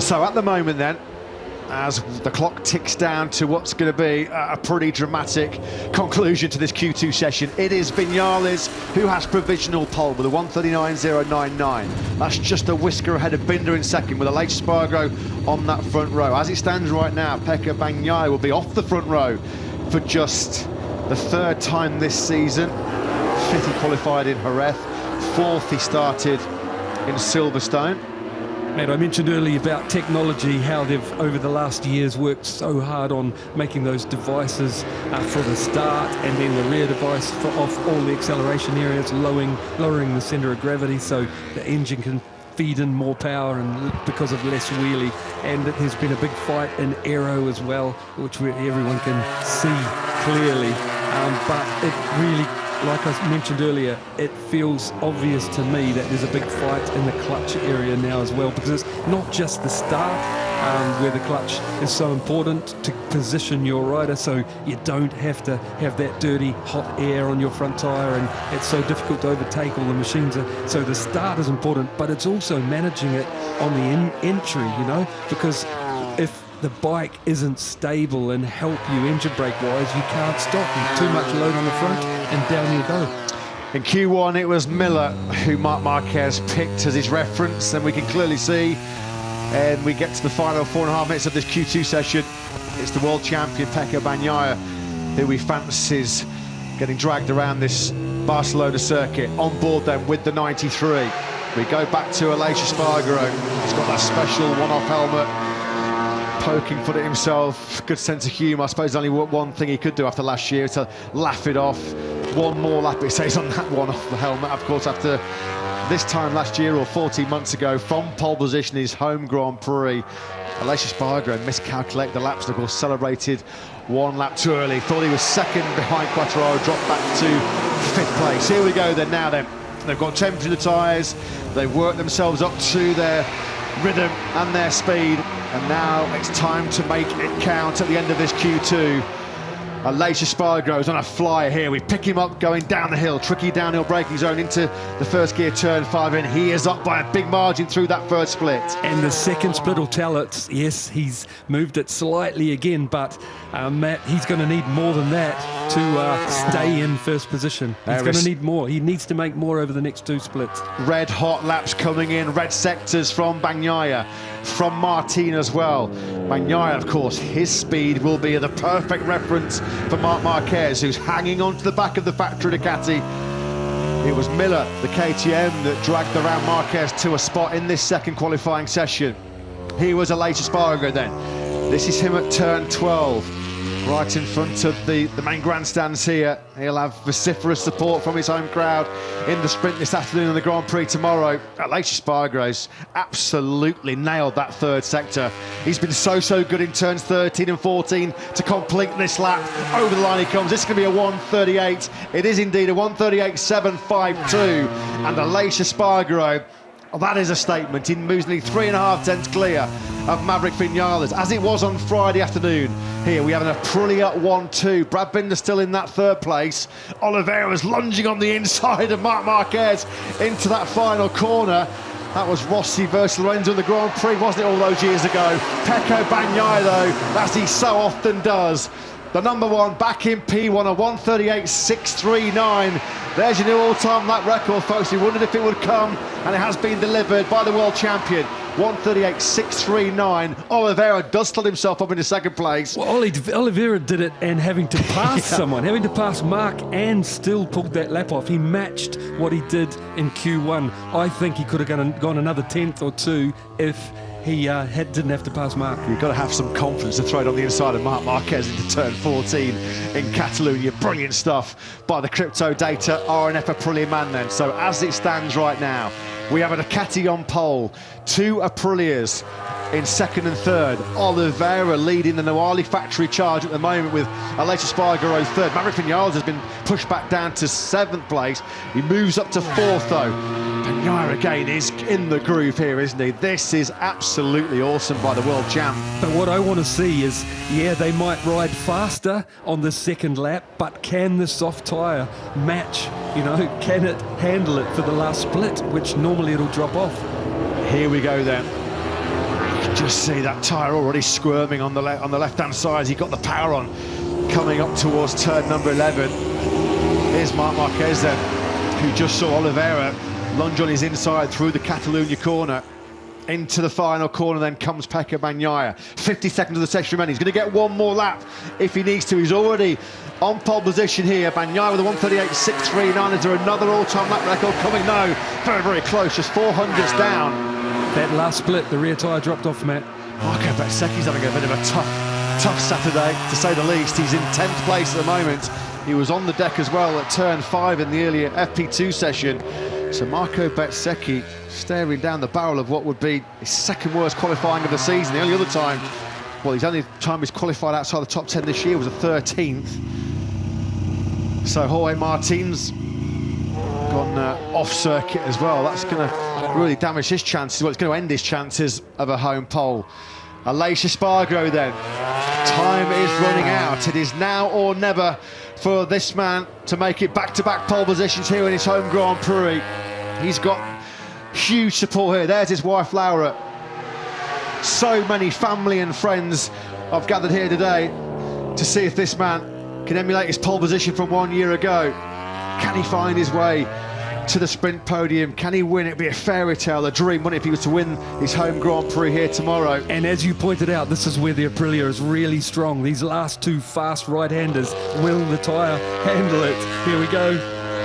So at the moment then, as the clock ticks down to what's going to be a pretty dramatic conclusion to this Q2 session, it is Viñales who has provisional pole with a 1:39.099. That's just a whisker ahead of Binder in second, with Aleix Espargaro on that front row. As it stands right now, Pecco Bagnaia will be off the front row for just the third time this season. Fifth he qualified in Jerez, fourth he started in Silverstone. Matt, I mentioned earlier about technology, how they've over the last years worked so hard on making those devices for the start, and then the rear device for off all the acceleration areas, lowering the centre of gravity so the engine can feed in more power and because of less wheelie. And there's been a big fight in aero as well, which everyone can see clearly, but it really, like I mentioned earlier, it feels obvious to me that there's a big fight in the clutch area now as well, because it's not just the start where the clutch is so important to position your rider so you don't have to have that dirty hot air on your front tyre, and it's so difficult to overtake, all the machines are, so the start is important, but it's also managing it on the entry, you know, because if the bike isn't stable and help you engine brake wise, you can't stop. Too much load on the front and down you go. In Q1 it was Miller who Marc Marquez picked as his reference, and we can clearly see, and we get to the final 4.5 minutes of this Q2 session, it's the world champion Pecco Bagnaia who he fancies getting dragged around this Barcelona circuit. On board then with the 93, we go back to Aleix Espargaro. He's got that special one-off helmet, poking fun at himself, good sense of humour. I suppose only one thing he could do after last year to laugh it off. One more lap, it says on that one off the helmet. Of course, after this time last year or 14 months ago, from pole position, his home Grand Prix, Aleix Espargaro miscalculated the laps and of course celebrated one lap too early. Thought he was second behind Quartararo, dropped back to 5th place. Here we go then, now then. They've got temperature in the tyres, they've worked themselves up to their rhythm and their speed, and now it's time to make it count at the end of this Q2. Aleix Espargaro is on a flyer here. We pick him up going down the hill, tricky downhill braking zone into the first gear, turn 5 in. He is up by a big margin through that first split. And the second split will tell it. Yes, he's moved it slightly again, but Matt, he's going to need more than that to stay in first position. He's going to need more. He needs to make more over the next 2 splits. Red hot laps coming in, red sectors from Bagnaia, from Martin as well. Bagnaia, of course, his speed will be the perfect reference for Marc Marquez, who's hanging on to the back of the factory Ducati. It was Miller, the KTM, that dragged around Marquez to a spot in this second qualifying session. Here was Aleix Espargaro then. This is him at turn 12, right in front of the main grandstands here. He'll have vociferous support from his home crowd in the sprint this afternoon and the Grand Prix tomorrow. Aleix Espargaro's absolutely nailed that third sector. He's been so good in turns 13 and 14 to complete this lap. Over the line he comes. This is going to be a 1:38. It is indeed a 1:38.752. And Aleix Espargaro, oh, that is a statement. He moves nearly 3.5 tenths clear of Maverick Viñales, as it was on Friday afternoon. Here we have an Aprilia 1-2. Brad Binder still in that third place. Oliveira's lunging on the inside of Marc Marquez into that final corner. That was Rossi versus Lorenzo in the Grand Prix, wasn't it, all those years ago? Pecco Bagnaia, though, as he so often does, the number one back in P1, a 1:38.639. There's your new all-time lap record, folks. You wondered if it would come, and it has been delivered by the world champion. 1:38.639. Oliveira does slot himself up into second place. Well, Oliveira did it, and having to pass someone, having to pass Marc, and still pulled that lap off. He matched what he did in Q1. I think he could have gone another 10th or 2 if he didn't have to pass Marc. You've got to have some confidence to throw it on the inside of Marc Marquez into turn 14 in Catalonia. Brilliant stuff by the crypto data RNF Aprilia man then. So as it stands right now, we have a Ducati on pole, 2 Aprilias in second and third. Oliveira leading the Noali factory charge at the moment with Aleix Espargaro third. Maverick Viñales has been pushed back down to 7th place. He moves up to 4th though. Bagnaia again is in the groove here, isn't he? This is absolutely awesome by the world champ. But what I want to see is, yeah, they might ride faster on the second lap, but can the soft tyre match, you know, can it handle it for the last split, which normally it'll drop off? Here we go then. Just see that tyre already squirming on the left-hand side as he got the power on, coming up towards turn number 11. Here's Marc Marquez then, who just saw Oliveira lunge on his inside through the Catalunya corner. Into the final corner then comes Pecco Bagnaia. 50 seconds of the session remaining. He's going to get one more lap if he needs to. He's already on pole position here. Bagnaia with a 1:38.639. Is there another all-time lap record coming? No, very, very close, just 400ths down. That last split, the rear tyre dropped off, Matt. Marco Bezzecchi's having a bit of a tough Saturday, to say the least. He's in 10th place at the moment. He was on the deck as well at turn 5 in the earlier FP2 session. So Marco Bezzecchi staring down the barrel of what would be his second worst qualifying of the season. The only other time, well, his only time he's qualified outside the top 10 this year was a 13th. So Jorge Martin's gone off circuit as well. That's going to really damage his chances. Well, it's going to end his chances of a home pole. Aleix Espargaro then. Time is running out. It is now or never for this man to make it back-to-back pole positions here in his home Grand Prix. He's got huge support here. There's his wife Laura. So many family and friends have gathered here today to see if this man can emulate his pole position from 1 year ago. Can he find his way to the sprint podium? Can he win? It'd be a fairy tale, a dream, wouldn't it, if he was to win his home Grand Prix here tomorrow. And as you pointed out, this is where the Aprilia is really strong. These last two fast right-handers, will the tyre handle it? Here we go.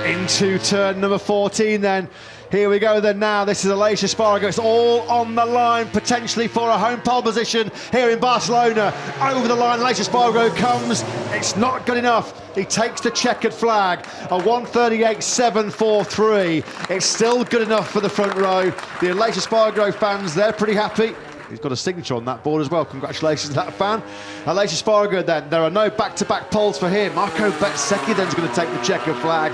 Into turn number 14 then. Here we go then now. This is Aleix Espargaro. It's all on the line, potentially for a home pole position here in Barcelona. Over the line, Aleix Espargaro comes. It's not good enough. He takes the checkered flag, a 1:38.743. It's still good enough for the front row. The Aleix Espargaro fans, they're pretty happy. He's got a signature on that board as well. Congratulations to that fan. Aleix Espargaro then. There are no back-to-back poles for him. Marco Bezzecchi then's going to take the checkered flag.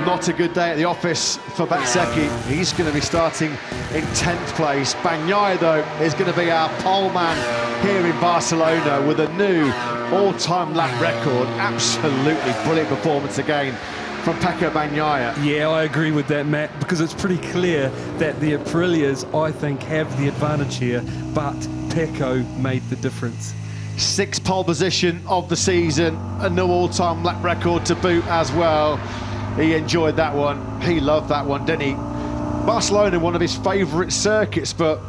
Not a good day at the office for Bezzecchi. He's going to be starting in 10th place. Bagnaia, though, is going to be our pole man here in Barcelona with a new all-time lap record. Absolutely brilliant performance again from Pecco Bagnaia. Yeah, I agree with that, Matt, because it's pretty clear that the Aprilias, I think, have the advantage here, but Pecco made the difference. 6th pole position of the season, a new all-time lap record to boot as well. He enjoyed that one. He loved that one, didn't he? Barcelona, one of his favourite circuits, but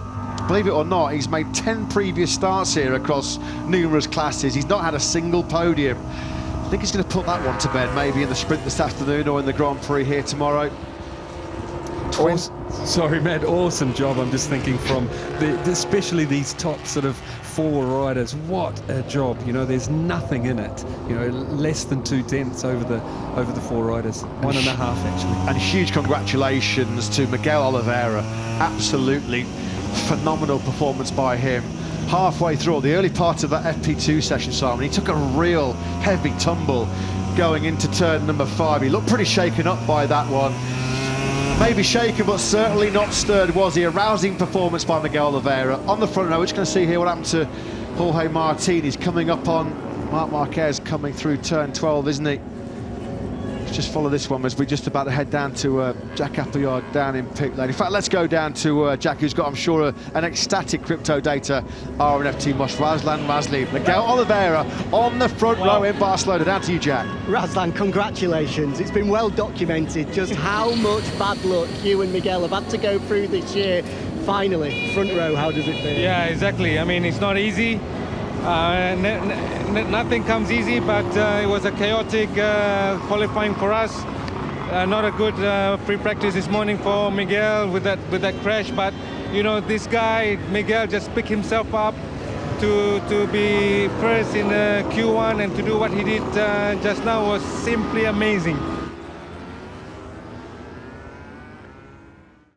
believe it or not, he's made 10 previous starts here across numerous classes. He's not had a single podium. I think he's going to put that one to bed, maybe in the sprint this afternoon or in the Grand Prix here tomorrow. Sorry, Matt, awesome job. I'm just thinking from especially these top sort of 4 riders. What a job! You know, there's nothing in it. You know, less than 2 tenths over the 4 riders. 1.5 actually. And huge congratulations to Miguel Oliveira. Absolutely phenomenal performance by him. Halfway through the early part of that FP2 session, Simon, he took a real heavy tumble going into turn number 5. He looked pretty shaken up by that one. Maybe shaken, but certainly not stirred, was he? A rousing performance by Miguel Oliveira. On the front row, we're just going to see here what happened to Jorge Martin. He's coming up on Marc Marquez coming through turn 12, isn't he? Let's just follow this one as we're just about to head down to Jack Appleyard down in pit lane. In fact, let's go down to Jack, who's got, I'm sure, an ecstatic crypto data RNFT Mosh. Razlan Razli, Miguel Oliveira on the front row in Barcelona. Down to you, Jack. Razlan, congratulations. It's been well documented just how much bad luck you and Miguel have had to go through this year. Finally, front row, how does it feel? Yeah, exactly. I mean, it's not easy. Nothing comes easy, but it was a chaotic qualifying for us. Not a good pre-practice this morning for Miguel with that crash, but you know, this guy Miguel just picked himself up to be first in Q1, and to do what he did just now was simply amazing.